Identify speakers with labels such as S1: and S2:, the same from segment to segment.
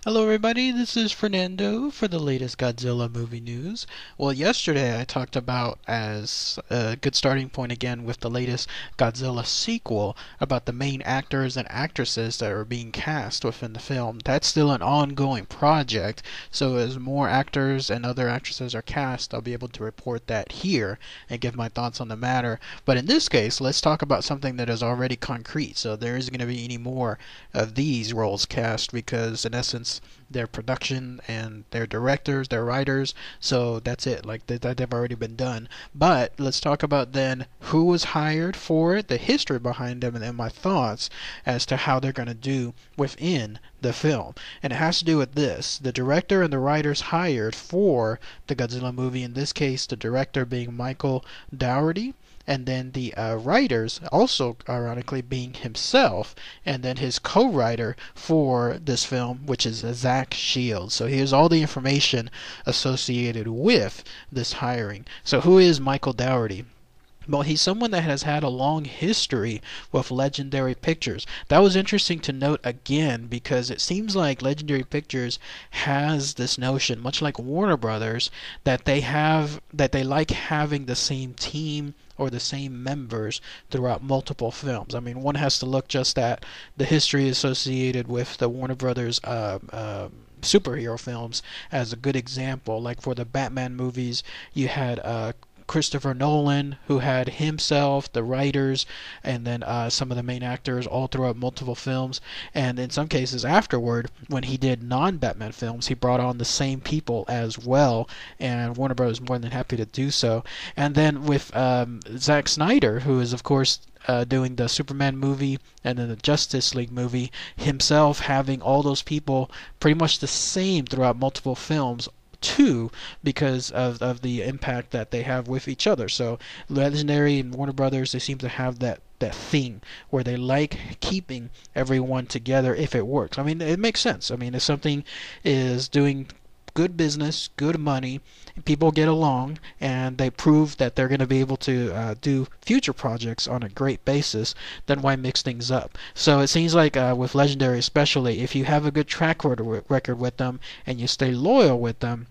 S1: Hello, everybody. This is Fernando for the latest Godzilla movie news. Well, yesterday I talked about, as a good starting point again, with the latest Godzilla sequel, about the main actors and actresses that are being cast within the film. That's still an ongoing project, so as more actors and other actresses are cast, I'll be able to report that here and give my thoughts on the matter. But in this case, let's talk about something that is already concrete, so there isn't going to be any more of these roles cast because, in essence, their production and their directors, their writers, so that's it. Like that, they've already been done. But let's talk about then who was hired for it, the history behind them, and then my thoughts as to how they're going to do within the film. And it has to do with this: the director and the writers hired for the Godzilla movie. In this case, the director being Michael Dougherty, and then the writers also ironically being himself, and then his co-writer for this film, which is Zach Shields. So here's all the information associated with this hiring. So who is Michael Dougherty? Well, he's someone that has had a long history with Legendary Pictures. That was interesting to note again because it seems like Legendary Pictures has this notion, much like Warner Brothers, that they like having the same team or the same members throughout multiple films. I mean, one has to look just at the history associated with the Warner Brothers superhero films as a good example. Like for the Batman movies, you had Christopher Nolan, who had himself, the writers, and then some of the main actors all throughout multiple films. And in some cases afterward, when he did non-Batman films, he brought on the same people as well, and Warner Bros. More than happy to do so. And then with Zack Snyder, who is of course doing the Superman movie and then the Justice League movie, himself having all those people pretty much the same throughout multiple films too, because of the impact that they have with each other. So Legendary and Warner Brothers, they seem to have that thing where they like keeping everyone together if it works. I mean, it makes sense. I mean, if something is doing good business, good money, people get along, and they prove that they're going to be able to do future projects on a great basis, then why mix things up? So it seems like with Legendary especially, if you have a good track record with them and you stay loyal with them,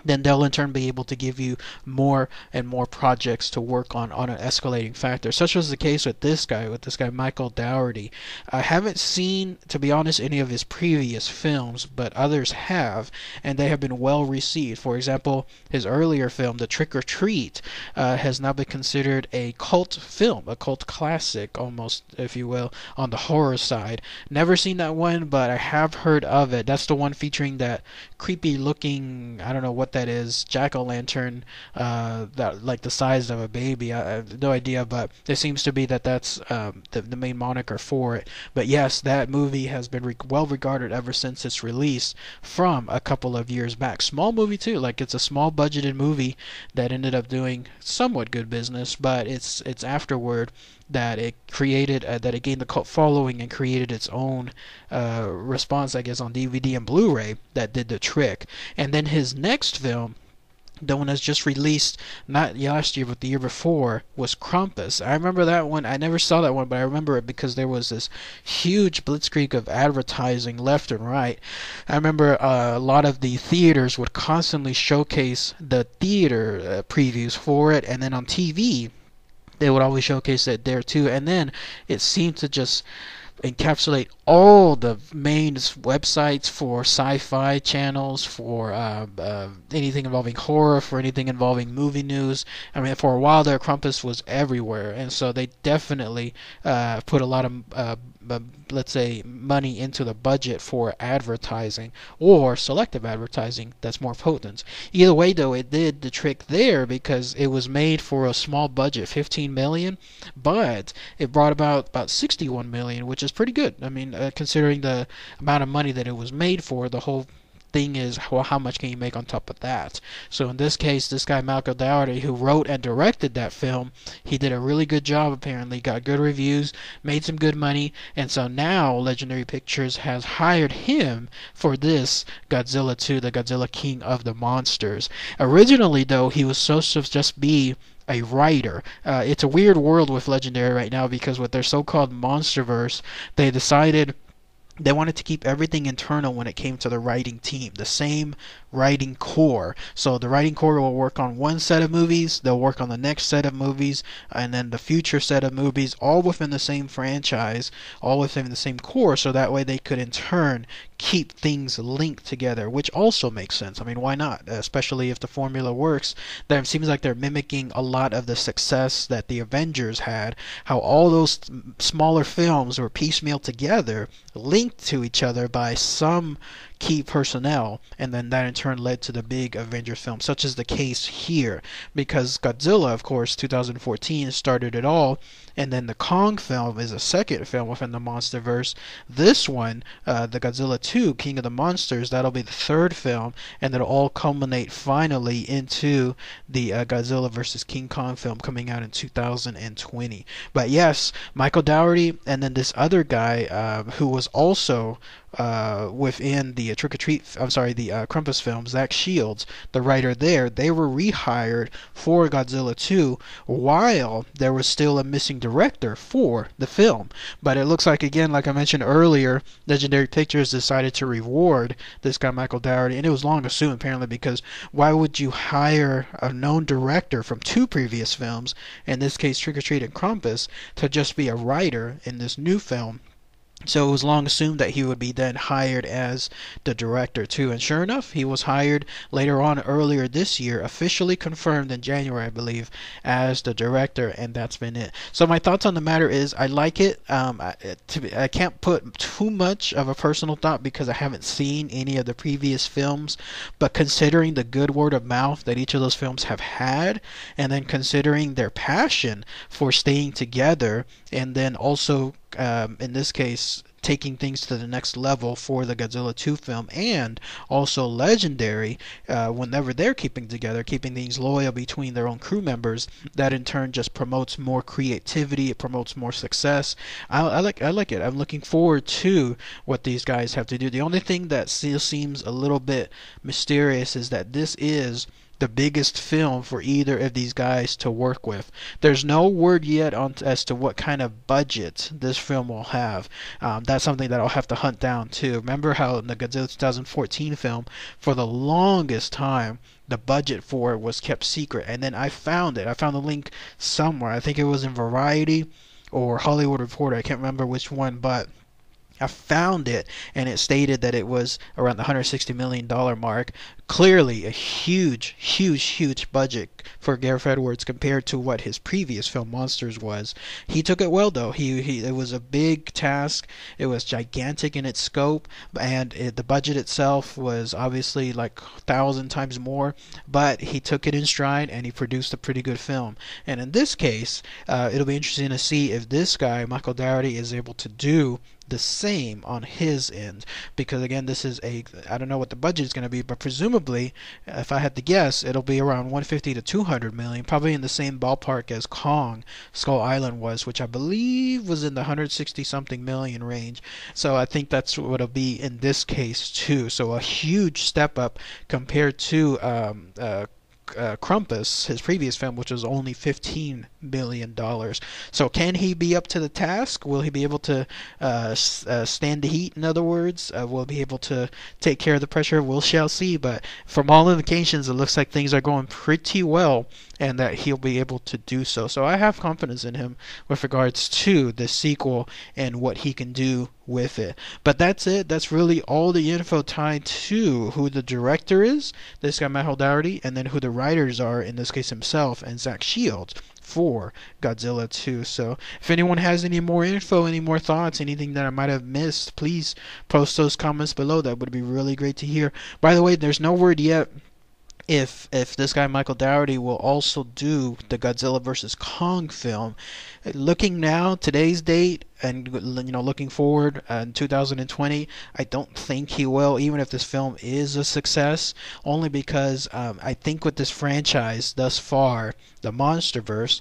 S1: then they'll in turn be able to give you more and more projects to work on an escalating factor. Such was the case with this guy Michael Dougherty. I haven't seen, to be honest, any of his previous films, but others have, and they have been well received. For example, his earlier film, The Trick or Treat, has now been considered a cult film, a cult classic almost, if you will, on the horror side. Never seen that one, but I have heard of it. That's the one featuring that creepy looking, I don't know what that is, jack-o'-lantern, that like the size of a baby. I have no idea, but it seems to be that's the main moniker for it. But yes, that movie has been well regarded ever since its release from a couple of years back. Small movie too, like it's a small budgeted movie that ended up doing somewhat good business, but it's afterward that it created that it gained the cult following and created its own response, I guess, on DVD and Blu-ray that did the trick. And then his next film, the one that's just released, not last year but the year before, was Krampus. I remember that one. I never saw that one, but I remember it because there was this huge blitzkrieg of advertising left and right. I remember a lot of the theaters would constantly showcase the theater previews for it, and then on TV they would always showcase it there too. And then it seemed to just encapsulate all the main websites for sci-fi channels, for anything involving horror, for anything involving movie news. I mean, for a while there, Krampus was everywhere, and so they definitely put a lot of let's say money into the budget for advertising, or selective advertising that's more potent. Either way though, it did the trick there because it was made for a small budget, 15 million, but it brought about 61 million, which is pretty good. I mean, considering the amount of money that it was made for, the whole thing is, well, how much can you make on top of that? So in this case, this guy Michael Dougherty, who wrote and directed that film, he did a really good job apparently, got good reviews, made some good money, and so now Legendary Pictures has hired him for this Godzilla 2, the Godzilla King of the Monsters. Originally though, he was supposed to just be a writer. It's a weird world with Legendary right now because with their so-called MonsterVerse, they decided they wanted to keep everything internal when it came to the writing team, the same writing core. So the writing core will work on one set of movies, they'll work on the next set of movies, and then the future set of movies, all within the same franchise, all within the same core, so that way they could in turn keep things linked together, which also makes sense. I mean, why not? Especially if the formula works. That seems like they're mimicking a lot of the success that the Avengers had, how all those smaller films were piecemeal together, linked to each other by some key personnel, and then that in turn led to the big Avengers film, such as the case here, because Godzilla, of course, 2014 started it all, and then the Kong film is a second film within the MonsterVerse. This one, the Godzilla 2, King of the Monsters, that'll be the third film, and it'll all culminate finally into the Godzilla vs. King Kong film coming out in 2020. But yes, Michael Dougherty, and then this other guy who was also within the the Krampus films, Zach Shields, the writer there, they were rehired for Godzilla 2 while there was still a missing director for the film. But it looks like, again, like I mentioned earlier, Legendary Pictures decided to reward this guy Michael Dougherty, and it was long assumed apparently, because why would you hire a known director from two previous films, in this case Trick or Treat and Krampus, to just be a writer in this new film? So it was long assumed that he would be then hired as the director too, and sure enough, he was hired later on earlier this year, officially confirmed in January, I believe, as the director, and that's been it. So my thoughts on the matter is, I like it. I can't put too much of a personal thought because I haven't seen any of the previous films, but considering the good word of mouth that each of those films have had, and then considering their passion for staying together, and then also in this case taking things to the next level for the Godzilla 2 film, and also Legendary, whenever they're keeping together, keeping things loyal between their own crew members, that in turn just promotes more creativity, it promotes more success. I like it. I'm looking forward to what these guys have to do. The only thing that still seems a little bit mysterious is that this is the biggest film for either of these guys to work with. There's no word yet on as to what kind of budget this film will have. That's something that I'll have to hunt down too. Remember how in the Godzilla 2014 film, for the longest time, the budget for it was kept secret, and then I found it. I found the link somewhere. I think it was in Variety or Hollywood Reporter. I can't remember which one, but I found it, and it stated that it was around the $160 million mark. Clearly a huge budget for Gareth Edwards compared to what his previous film Monsters was. He took it well though. It was a big task. It was gigantic in its scope, and the budget itself was obviously like 1,000 times more, but he took it in stride and he produced a pretty good film. And in this case, it'll be interesting to see if this guy Michael Dougherty is able to do the same on his end, because again, this is I don't know what the budget is going to be, but presumably, if I had to guess, it'll be around 150 to 200 million, probably in the same ballpark as Kong Skull Island was, which I believe was in the 160 something million range. So I think that's what it'll be in this case too. So a huge step up compared to Krampus, his previous film, which was only $15 million. So can he be up to the task? Will he be able to stand the heat, in other words? Will he be able to take care of the pressure? We shall see, but from all indications, it looks like things are going pretty well, and that he'll be able to do so. So I have confidence in him with regards to the sequel and what he can do with it. But that's it. That's really all the info tied to who the director is, this guy Michael Dougherty, and then who the writers are, in this case himself and Zach Shields, for Godzilla 2. So if anyone has any more info, any more thoughts, anything that I might have missed, please post those comments below. That would be really great to hear. By the way, there's no word yet if this guy Michael Dougherty will also do the Godzilla vs. Kong film. Looking now, today's date, and looking forward in 2020, I don't think he will, even if this film is a success, only because I think with this franchise thus far, the MonsterVerse,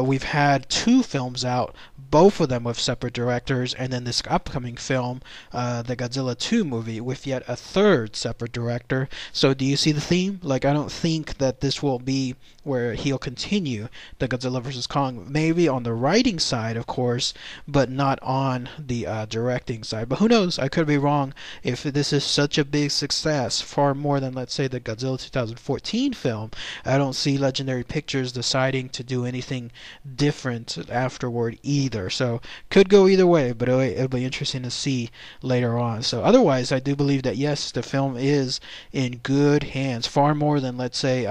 S1: we've had two films out, both of them with separate directors, and then this upcoming film, the Godzilla 2 movie, with yet a third separate director. So do you see the theme? Like, I don't think that this will be where he'll continue the Godzilla vs. Kong, maybe on the writing side, of course, but not on the directing side. But who knows? I could be wrong. If this is such a big success, far more than, let's say, the Godzilla 2014 film, I don't see Legendary Pictures deciding to do anything different afterward either. So could go either way, but it'll be interesting to see later on. So otherwise, I do believe that yes, the film is in good hands, far more than, let's say,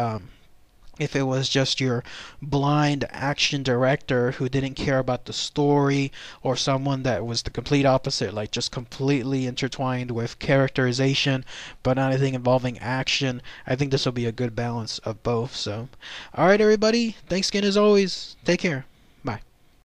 S1: if it was just your blind action director who didn't care about the story, or someone that was the complete opposite, like just completely intertwined with characterization but not anything involving action. I think this will be a good balance of both. So alright everybody, thanks again as always, take care.